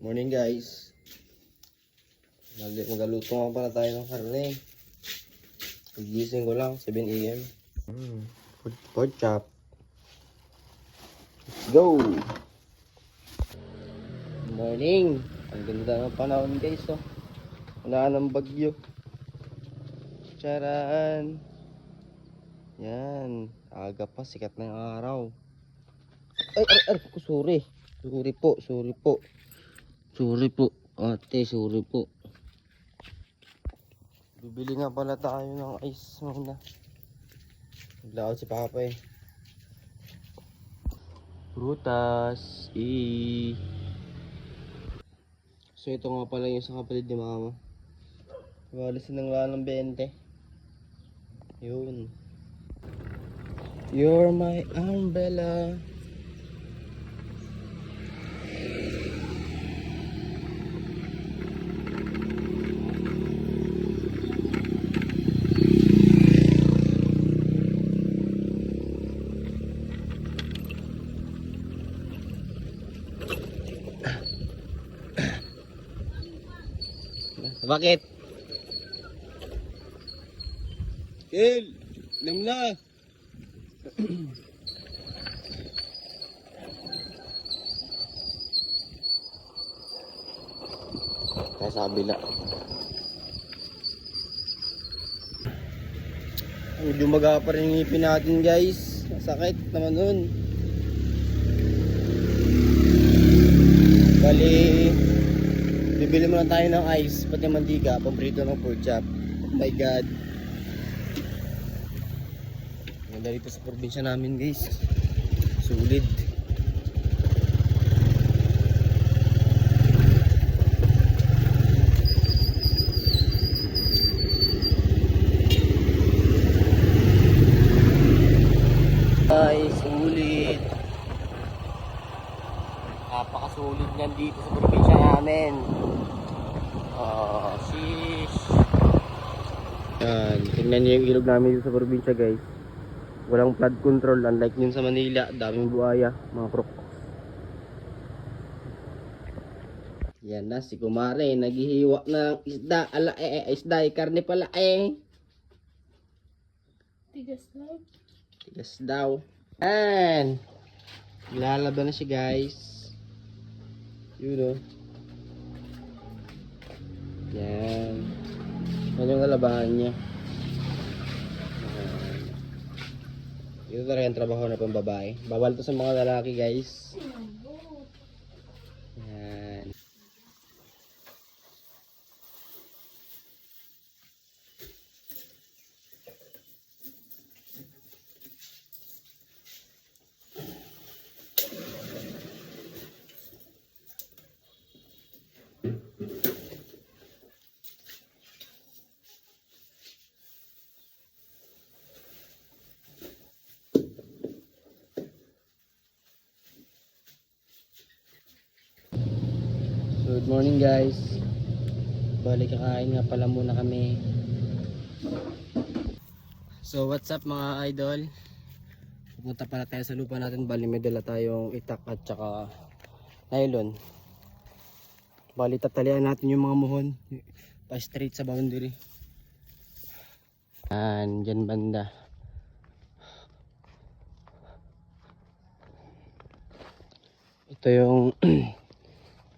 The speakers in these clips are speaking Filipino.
Morning guys. Magaluto nga pala tayo ng karne. Pagising ko lang, 7 AM. Pork chop. Let's go! Morning! Ang ganda ng panahon guys, oh. Wala nang bagyo. Charan! Yan. Aga pa, sikat na yung araw. Ay, sorry. Sorry po. Sorry po. Ate, sorry po. Bibili nga pala tayo ng ice muna. Naglakad si Papa eh. Prutas. So ito nga pala yung sa kapatid ni Mama. Walis ng wala ng 20. Yun. You're my umbrella. Bakit? Kel, alam na. Kaya sa kabila. Medyo maga pa rin yung ngipin natin guys. Sakit naman nun. Bali, bibili muna tayo ng ice, pati mantika, pamprito ng pork chop. Oh my god. Ganda dito sa probinsya namin guys. Sulit. Ay, sulit. Napakasulit niyan dito sa probinsya namin. Sheesh. Yan, tingnan niyo yung ilog namin dito sa probinsya guys. Walang flood control, unlike yun sa Manila, daming buhaya, mga krok. Yan na si Kumare, naghihiwa ng isda, isda, karne pala Tigas daw. Tigas daw. Yan. Ilalaban na siya guys. Yun o. Yan. Yan yung lalabahan niya. Ito talaga yung trabaho na pang babae. Bawal to sa mga lalaki guys. Yan. Good morning guys. Balik kakain nga pala muna kami. So what's up mga idol? Pupunta pala tayo sa lupa natin. Bali may dala tayong itak at saka nylon. Bali tatalian natin yung mga muhon pa straight sa boundary. Yan, dyan banda. Ito yung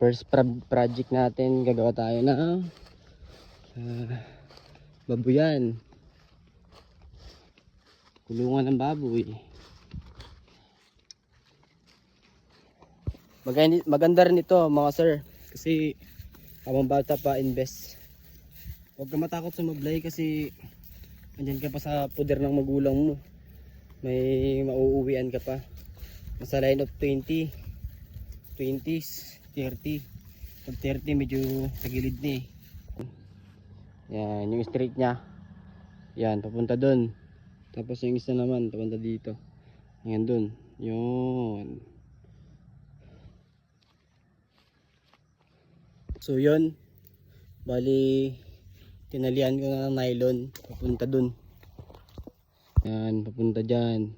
first project natin. Gagawa tayo ng babuyan, kulungan ng baboy. Maganda rin ito mga sir, kasi habang bata pa invest. Huwag ka matakot sa mablay kasi andyan ka pa sa poder ng magulang mo, may mauuwian ka pa. Nasa line of 20, 20s, 30. Pag 30 medyo sa gilid na eh. Yan, yung straight nya. Yan, papunta dun. Tapos yung isa naman, papunta dito. Yan dun. Yun. So yun. Bali, tinalian ko na ng nylon. Papunta dun. Yan, papunta dyan.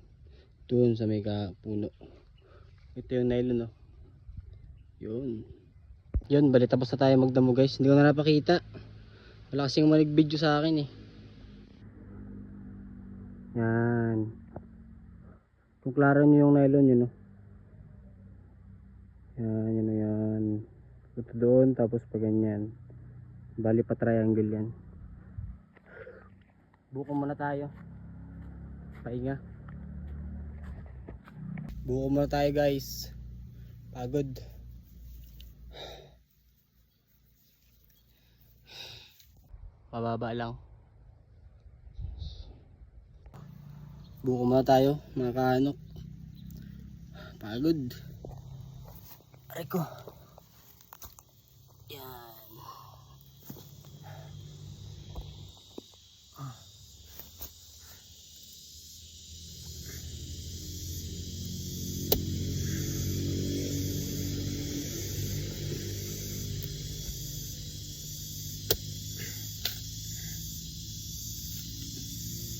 Dun sa may puno. Ito yung nylon, oh. Yun. Yun, bali tapos na tayo magdamo guys. Hindi ko na napakita. Wala kasing manig-video sa akin eh. Yan. Kung klaro nyo yung nylon yun, no? Yan, yan, yan. Ito doon, tapos pa ganyan. Bali pa triangle yan. Buko muna tayo. Pahinga. Buko muna tayo guys. Pagod. Pababa lang. Buko muna tayo mga kaanok. Pagod. Aray ko. Yan.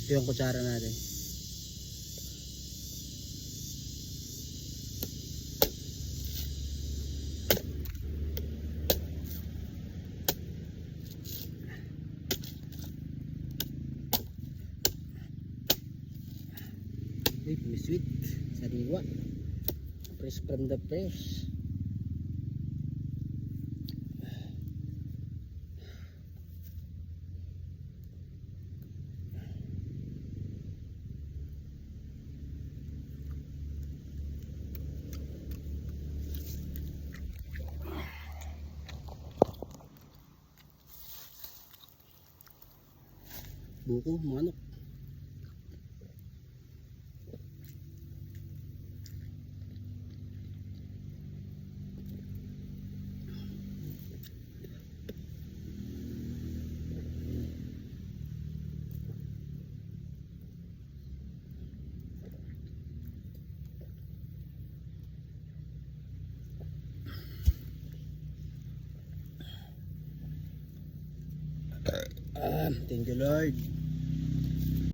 Ito yung kutsara natin. Uy, sweet. Sariwa. Fresh from the press. Buko, manok. Thank you Lord.